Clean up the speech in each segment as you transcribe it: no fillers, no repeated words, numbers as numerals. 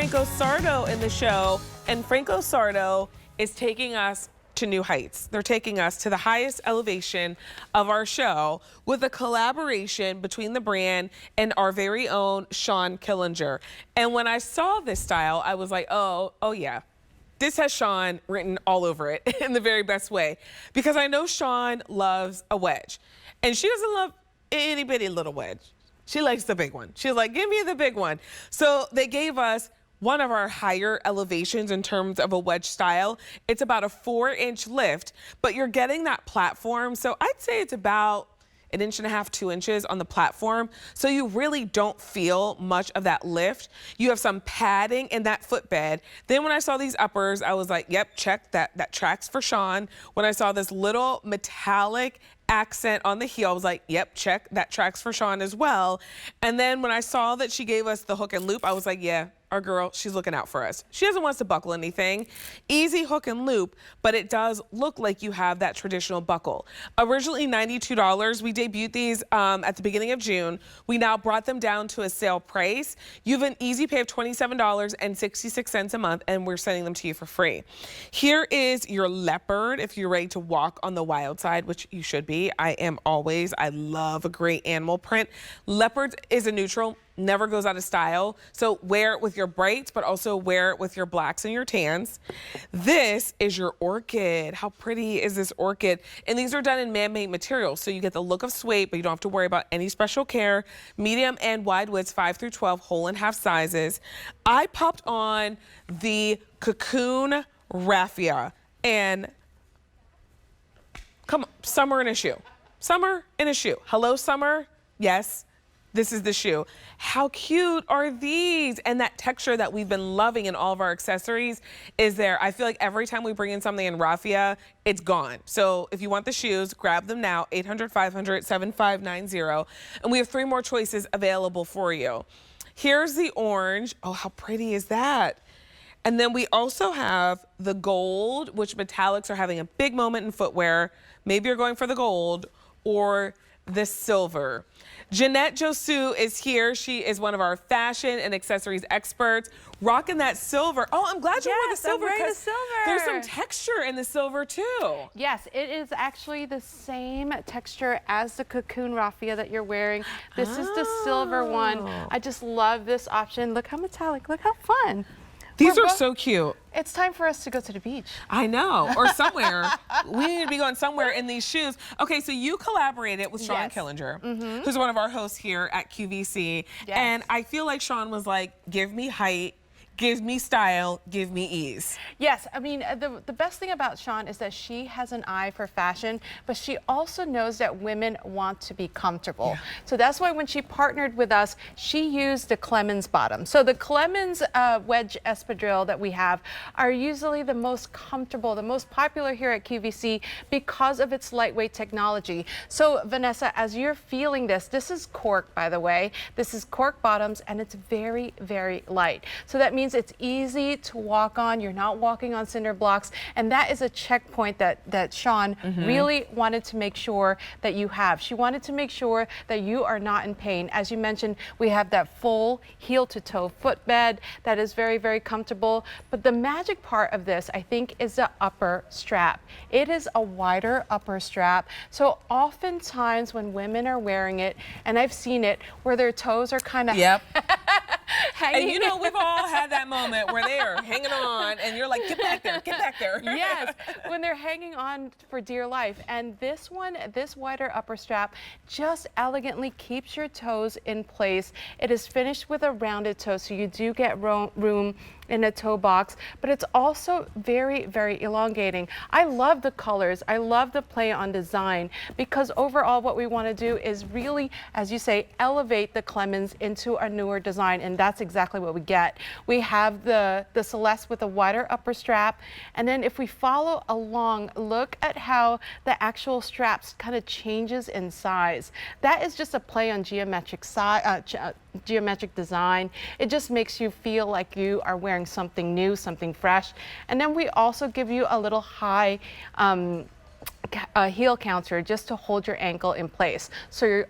Franco Sarto in the show, and Franco Sarto is taking us to new heights. They're taking us to the highest elevation of our show with a collaboration between the brand and our very own Shawn Killinger. And when I saw this style, I was like, oh yeah. This has Shawn written all over it in the very best way, because I know Shawn loves a wedge, and she doesn't love itty bitty little wedge. She likes the big one. She's like, give me the big one. So they gave us one of our higher elevations in terms of a wedge style. It's about a 4-inch lift, but you're getting that platform. So I'd say it's about 1.5 inches, 2 inches on the platform. So you really don't feel much of that lift. You have some padding in that footbed. Then when I saw these uppers, I was like, yep, check that tracks for Shawn. When I saw this little metallic accent on the heel, I was like, yep, check, that tracks for Shawn as well. And then when I saw that she gave us the hook and loop, I was like, yeah, our girl, she's looking out for us. She doesn't want us to buckle anything. Easy hook and loop, but it does look like you have that traditional buckle. Originally $92, we debuted these at the beginning of June. We now brought them down to a sale price. You have an easy pay of $27.66 a month, and we're sending them to you for free. Here is your leopard if you're ready to walk on the wild side, which you should be. I am always. I love a great animal print. Leopard is a neutral, never goes out of style. So wear it with your brights, but also wear it with your blacks and your tans. This is your orchid. How pretty is this orchid? And these are done in man-made materials, so you get the look of suede, but you don't have to worry about any special care. Medium and wide widths, 5 through 12, whole and half sizes. I popped on the cocoon raffia, and come on, summer in a shoe. Summer in a shoe. Hello, summer? Yes. This is the shoe. How cute are these? And that texture that we've been loving in all of our accessories is there. I feel like every time we bring in something in raffia, it's gone. So if you want the shoes, grab them now, 800-500-7590. And we have 3 more choices available for you. Here's the orange. Oh, how pretty is that? And then we also have the gold, which metallics are having a big moment in footwear. Maybe you're going for the gold or the silver. Jeanette Josu is here. She is one of our fashion and accessories experts, rocking that silver. Oh, I'm glad you wore the silver. I'm wearing the silver. There's some texture in the silver too. Yes, it is actually the same texture as the cocoon raffia that you're wearing. This is the silver one. I just love this option. Look how metallic, look how fun. These are so cute. It's time for us to go to the beach. I know, or somewhere. We need to be going somewhere in these shoes. Okay, so you collaborated with Shawn Killinger, who's one of our hosts here at QVC. Yes. And I feel like Shawn was like, give me height, give me style, give me ease. Yes, I mean, the best thing about Shawn is that she has an eye for fashion, but she also knows that women want to be comfortable. Yeah. So that's why when she partnered with us, she used the Clemens bottom. So the Clemens wedge espadrille that we have are usually the most comfortable, the most popular here at QVC because of its lightweight technology. So Vanessa, as you're feeling this is cork, by the way. This is cork bottoms, and it's very, very light. So that means it's easy to walk on. You're not walking on cinder blocks, and that is a checkpoint that Shawn really wanted to make sure that you have. She wanted to make sure that you are not in pain. As you mentioned, we have that full heel-to-toe footbed that is very, very comfortable. But the magic part of this, I think, is the upper strap. It is a wider upper strap. So oftentimes when women are wearing it, and I've seen it, where their toes are kind of hanging. And you know, we've all had that moment where they are hanging on and you're like, get back there, get back there. Yes, when they're hanging on for dear life. And this one, this wider upper strap just elegantly keeps your toes in place. It is finished with a rounded toe, so you do get room in a toe box, but it's also very, very elongating. I love the colors. I love the play on design, because overall what we want to do is really, as you say, elevate the Clemens into a newer design, and that's exactly what we get. We have the Celeste with a wider upper strap, and then if we follow along, look at how the actual straps kind of changes in size. That is just a play on geometric design. It just makes you feel like you are wearing something new, something fresh. And then we also give you a little high heel counter just to hold your ankle in place. So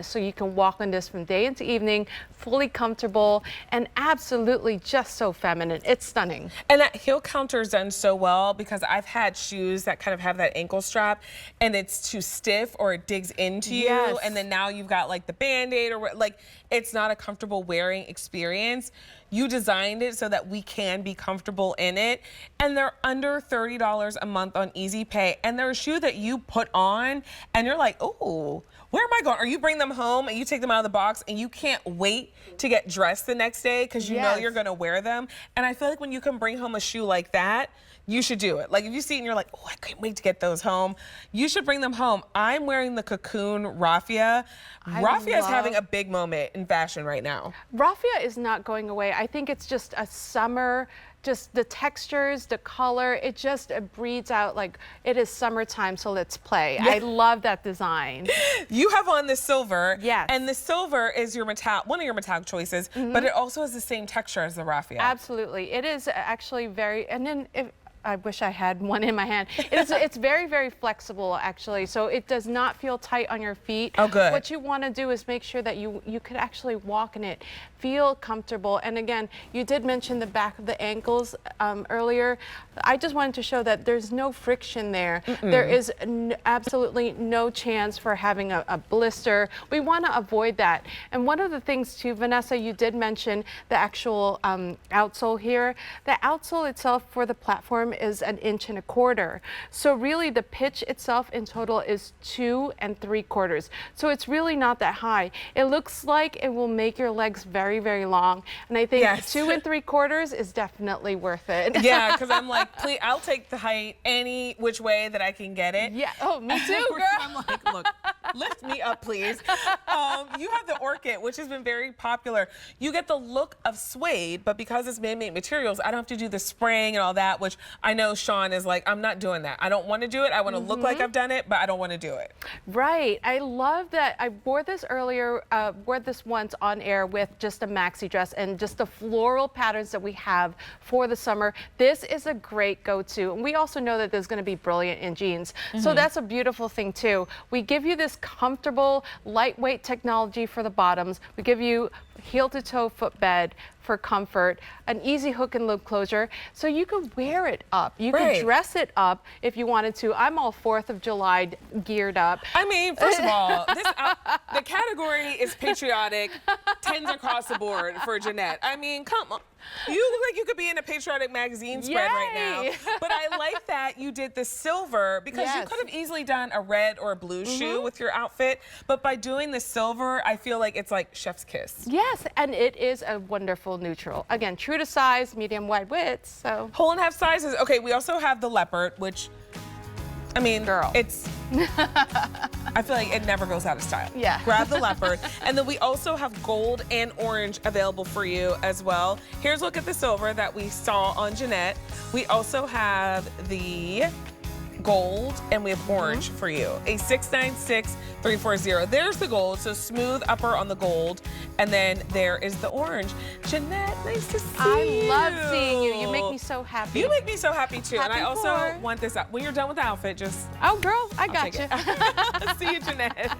so you can walk on this from day into evening, fully comfortable and absolutely just so feminine. It's stunning. And that heel counter is done so well because I've had shoes that kind of have that ankle strap and it's too stiff or it digs into you. Yes. And then now you've got like the Band-Aid or like it's not a comfortable wearing experience. You designed it so that we can be comfortable in it. And they're under $30 a month on Easy Pay. And they're a shoe that you put on and you're like, oh, where am I going? Or you bring them home and you take them out of the box and you can't wait to get dressed the next day because you know you're gonna wear them. And I feel like when you can bring home a shoe like that, you should do it. Like if you see it and you're like, oh, I can't wait to get those home, you should bring them home. I'm wearing the Cocoon Raffia. Raffia is having a big moment in fashion right now. Raffia is not going away. I think it's just a summer, just the textures, the color, it just breathes out like it is summertime, so let's play. Yeah. I love that design. You have on the silver. Yes. And the silver is your one of your metallic choices, but it also has the same texture as the Raffia. Absolutely. It is actually very, and then I wish I had one in my hand. It's very, very flexible, actually. So it does not feel tight on your feet. Oh, good. What you want to do is make sure that you could actually walk in it, feel comfortable. And again, you did mention the back of the ankles earlier. I just wanted to show that there's no friction there. There is absolutely no chance for having a blister. We want to avoid that. And one of the things too, Vanessa, you did mention the actual outsole here. The outsole itself for the platform is 1 1/4 inches. So really the pitch itself in total is 2 3/4. So it's really not that high. It looks like it will make your legs very, very long. And I think 2 3/4 is definitely worth it. Yeah, because I'm like, please, I'll take the height any which way that I can get it. Yeah, oh, me too, girl. I'm like, look, lift me up, please. You have the Orchid, which has been very popular. You get the look of suede, but because it's man-made materials, I don't have to do the spraying and all that, which I know Shawn is like, I'm not doing that. I don't want to do it. I want to look like I've done it, but I don't want to do it. Right. I love that. I wore this earlier, wore this once on air with just a maxi dress and just the floral patterns that we have for the summer. This is a great go-to. And we also know that there's going to be brilliant in jeans. So that's a beautiful thing too. We give you this comfortable, lightweight technology for the bottoms. We give you heel-to-toe footbed for comfort, an easy hook and loop closure, so you could wear it up. You could dress it up if you wanted to. I'm all 4th of July geared up. I mean, first of all, the category is patriotic, tens across the board for Jeanette. I mean, come on. You look like you could be in a patriotic magazine spread right now. But I like that you did the silver because you could have easily done a red or a blue shoe with your outfit. But by doing the silver, I feel like it's like chef's kiss. Yes, and it is a wonderful neutral. Again, true to size, medium wide width. So whole and half sizes. Okay, we also have the leopard, which, I mean, girl, it's, I feel like it never goes out of style. Yeah. Grab the leopard. And then we also have gold and orange available for you as well. Here's a look at the silver that we saw on Jeanette. We also have the gold and we have orange for you. A 696-340. There's the gold, so smooth upper on the gold. And then there is the orange. Jeanette, nice to see you. I love seeing you. You make me so happy. You make me so happy too. Happy and I also want this up. When you're done with the outfit, just... Oh, girl, I got you. See you, Jeanette.